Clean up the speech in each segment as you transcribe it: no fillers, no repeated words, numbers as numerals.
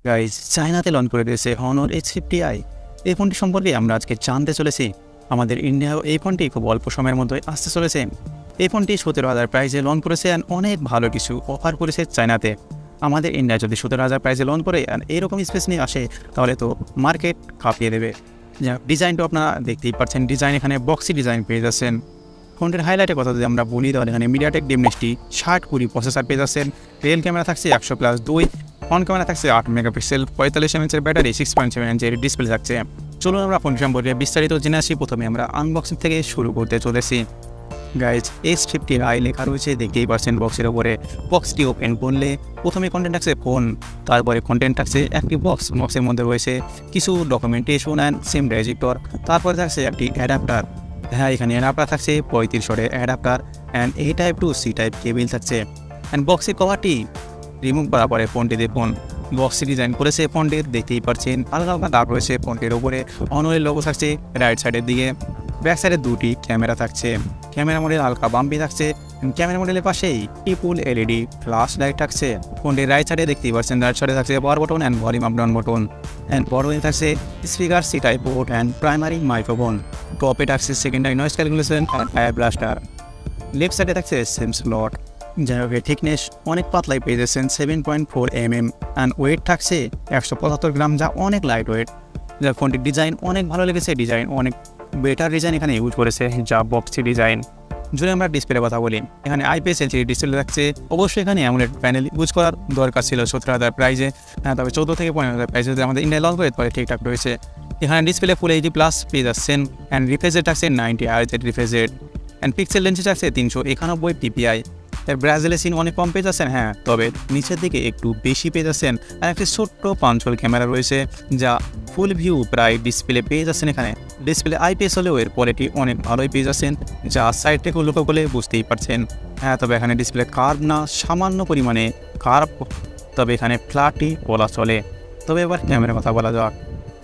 Guys, চায়নাতে launch করে দিয়েছে Honor X50i। এই ফোনটি সম্পর্কে আমরা আজকে জানতে চলেছি। আমাদের ইন্ডিয়াও এই ফোনটি খুব অল্প সময়ের মধ্যে আসতে চলেছে। এই ফোনটি 17,000 প্রাইসে লঞ্চ করেছে আর অনেক ভালো কিছু অফার করেছে চায়নাতে। আমাদের ইন্ডিয়া যদি 17,000 প্রাইসে লঞ্চ করে আর এইরকম স্পেস নিয়ে আসে তাহলে তো মার্কেট কাঁপিয়ে দেবে। ডিজাইনটা আপনারা দেখতেই পাচ্ছেন, ডিজাইন এখানে বক্সি ডিজাইন পেয়ে যাচ্ছেন। ফোনটির হাইলাইটের কথা যদি আমরা বলি তাহলে এখানে মিডিয়াটেক ডিমনেসটি 6020 প্রসেসর পেয়ে যাচ্ছেন। রিয়েল ক্যামেরা থাকছে 100+2, ফ্রন্ট ক্যামেরা থাকছে 8 মেগাপিক্সেল, 45 এমএএচের ব্যাটারি, 6.7 ইঞ্চের ডিসপ্লে থাকছে। চলুন আমরা ফোন সম্পর্কে বিস্তারিত জেনে আসি। প্রথমে আমরা আনবক্সিং থেকে শুরু করতে চলেছি। গাইজ, X50i লেখা রয়েছে, দেখতেই পাচ্ছেন বক্সের উপরে। বক্সটি ওপেন করলে প্রথমে কন্টেন্ট থাকছে ফোন, তারপরে কন্টেন্ট থাকছে একটি বক্সের মধ্যে রয়েছে কিছু ডকুমেন্টেশন অ্যান্ড সিম রেজিস্টার, তারপরে থাকছে একটি অ্যাডাপ্টার। হ্যাঁ, এখানে অ্যাডাপ্টার থাকছে 35 ওয়াটের adapter and A type to C type cable থাকছে। অ্যান্ড বক্সের কভারটি রিমুভ করার পরে ফোনটি দেখুন বক্সটি ডিজাইন করেছে ফোনটির, দেখতেই পাচ্ছেন হালকা হালকা দাগ রয়েছে ফোনটির উপরে। Honor's লোগো থাকছে রাইট সাইডের দিকে। ব্যাক সাইডে দুটি ক্যামেরা থাকছে, ক্যামেরা মডেল হালকা বাম্পি থাকছে। ক্যামেরা মডেলের পাশেই ট্রিপল LED ফ্ল্যাশ লাইট থাকছে। ফোনটির রাইট সাইডে দেখতেই পাচ্ছেন, রাইট সাইডে থাকছে power button and volume up down button. And বড়োই থাকছে speaker C type port and primary microphone. টপে থাকছে secondary noise calculation and fire blaster. Left সাইডে থাকছে সিম স্লট। যাই হোক, থিকনেস অনেক পাতলাই পেয়ে যাচ্ছেন 7.4 mm অ্যান্ড ওয়েট থাকছে 175 গ্রাম, যা অনেক লাইট ওয়েট। যা ফোনটির ডিজাইন অনেক ভালো লেগেছে, ডিজাইন অনেক বেটার ডিজাইন এখানে ইউজ করেছে যা বক্সি ডিজাইন। যদি আমরা ডিসপ্লের কথা বলি, এখানে IPS LCD ডিসপ্লে থাকছে। অবশ্যই এখানে AMOLED প্যানেল ইউজ করার দরকার ছিল 17,000 প্রাইজে। হ্যাঁ, তবে 14 থেকে 15,000 প্রাইজে যদি আমাদের ইন্ডিয়া লঞ্চ করে তাহলে ঠিকঠাক রয়েছে। এখানে ডিসপ্লে ফুল HD+ পেয়ে যাচ্ছেন অ্যান্ড রিফ্রেশ রেট থাকছে 90 Hz refresh rate and pixel লেন্সে থাকছে 391 ppi। এর ব্রাজিলের সিন অনেক কম পেয়ে যাচ্ছেন, হ্যাঁ, তবে নিচের দিকে একটু বেশি পেয়ে যাচ্ছেন। আর একটি ছোট্ট পাঞ্চল ক্যামেরা রয়েছে যা ফুল ভিউ প্রায় ডিসপ্লে পেয়ে যাচ্ছেন। এখানে ডিসপ্লে IPS হলেও এর কোয়ালিটি অনেক ভালোই পেয়ে যাচ্ছেন, যা সাইড থেকে লক্ষ্য করলে বুঝতেই পারছেন। হ্যাঁ, তবে এখানে ডিসপ্লে কার্ভ না, সামান্য পরিমাণে কার্ভ, তবে এখানে ফ্ল্যাটই বলা চলে। তবে এবার ক্যামেরার কথা বলা যাক।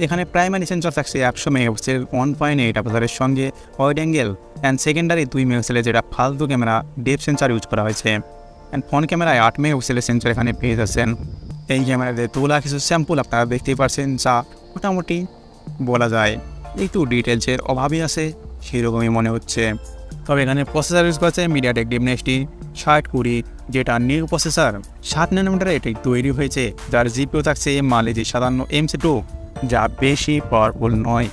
এখানে প্রাইমারি সেন্সর থাকছে 100 মেগাপিক্সেল 1.8 অ্যাপারচারের সঙ্গে ওয়াইড অ্যাঙ্গেল অ্যান্ড সেকেন্ডারি 2 মেগাপিক্সেলের, যেটা ফালতু ক্যামেরা ডেপ সেন্সর ইউজ করা হয়েছে। অ্যান্ড ফ্রন্ট ক্যামেরায় 8 মেগাপিক্সেলের সেন্সর এখানে পেয়ে যাচ্ছেন। এই ক্যামেরাতে তোলা কিছু স্যাম্পল আপনারা দেখতেই পাচ্ছেন, যা মোটামুটি বলা যায় একটু ডিটেলসের অভাবই আছে সেরকমই মনে হচ্ছে। তবে এখানে প্রসেসর ইউজ করেছে মিডিয়াটেক ডিমনেসটি 6020, যেটা নিউ প্রসেসর 7 ন্যানোমিটারে এটি তৈরি হয়েছে, যার GPU থাকছে Mali-G 57 MC2, যা বেশি পাওয়ারফুল নয়।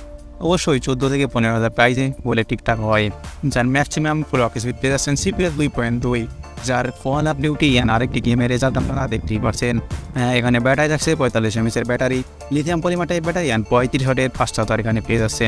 অবশ্যই 14 থেকে 15,000 প্রাইসে বলে ঠিকঠাক হয়। যার ম্যাক্সিমাম ক্লক স্পিড পেয়ে যাচ্ছেন CPU 2.2, যার কল অফ ডিউটি অ্যান্ড আরেকটি গেমের রেজাল্ট আপনারা দেখতেই পাচ্ছেন। এখানে ব্যাটারি থাকছে 45 mAh battery, lithium polymer type battery and 35 ওয়াটের ফাস্ট চার্জার এখানে পেয়ে যাচ্ছেন।